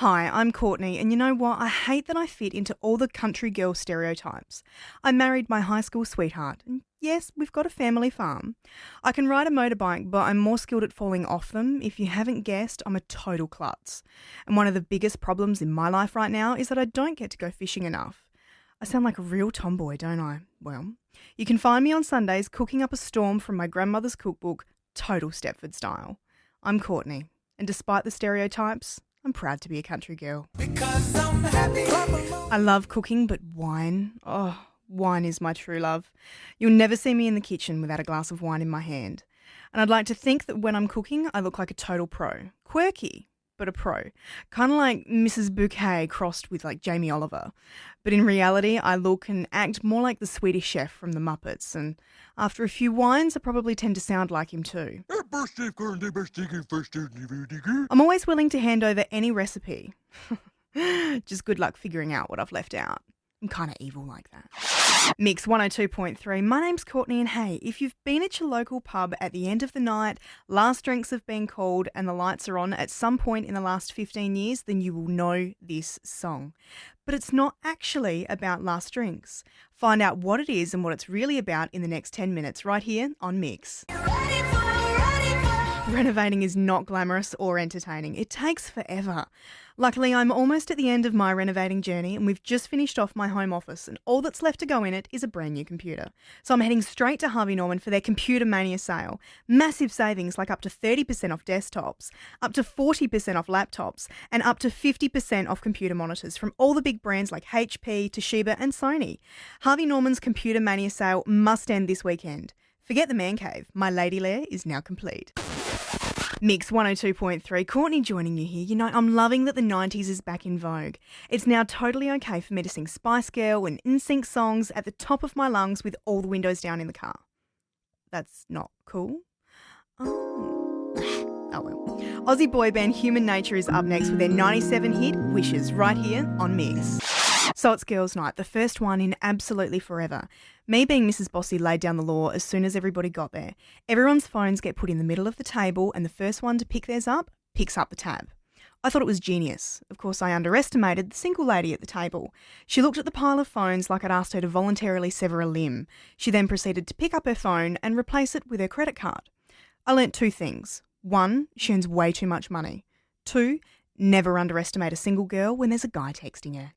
Hi, I'm Courtney, and you know what? I hate that I fit into all the country girl stereotypes. I married my high school sweetheart, and yes, we've got a family farm. I can ride a motorbike, but I'm more skilled at falling off them. If you haven't guessed, I'm a total klutz. And one of the biggest problems in my life right now is that I don't get to go fishing enough. I sound like a real tomboy, don't I? Well, you can find me on Sundays cooking up a storm from my grandmother's cookbook, total Stepford style. I'm Courtney, and despite the stereotypes, I'm proud to be a country girl. Because I'm happy. I love cooking, but wine, wine is my true love. You'll never see me in the kitchen without a glass of wine in my hand. And I'd like to think that when I'm cooking, I look like a total pro. Quirky, but a pro. Kind of like Mrs. Bouquet crossed with like Jamie Oliver. But in reality, I look and act more like the Swedish chef from the Muppets. And after a few wines, I probably tend to sound like him too. I'm always willing to hand over any recipe. Just good luck figuring out what I've left out. I'm kind of evil like that. Mix 102.3. My name's Courtney, and hey, if you've been at your local pub at the end of the night, last drinks have been called, and the lights are on at some point in the last 15 years, then you will know this song. But it's not actually about last drinks. Find out what it is and what it's really about in the next 10 minutes right here on Mix. Renovating is not glamorous or entertaining. It takes forever. Luckily, I'm almost at the end of my renovating journey, and we've just finished off my home office, and all that's left to go in it is a brand new computer. So I'm heading straight to Harvey Norman for their Computer Mania sale. Massive savings like up to 30% off desktops, up to 40% off laptops, and up to 50% off computer monitors from all the big brands like HP, Toshiba and Sony. Harvey Norman's Computer Mania sale must end this weekend. Forget the man cave. My lady lair is now complete. Mix 102.3, Courtney joining you here. You know, I'm loving that the 90s is back in vogue. It's now totally okay for me to sing Spice Girl and NSYNC songs at the top of my lungs with all the windows down in the car. That's not cool. Oh well. Aussie boy band Human Nature is up next with their 97 hit, Wishes, right here on Mix. So it's girls' night, the first one in absolutely forever. Me being Mrs. Bossy laid down the law as soon as everybody got there. Everyone's phones get put in the middle of the table and the first one to pick theirs up picks up the tab. I thought it was genius. Of course, I underestimated the single lady at the table. She looked at the pile of phones like I'd asked her to voluntarily sever a limb. She then proceeded to pick up her phone and replace it with her credit card. I learnt two things. 1, she earns way too much money. 2, never underestimate a single girl when there's a guy texting her.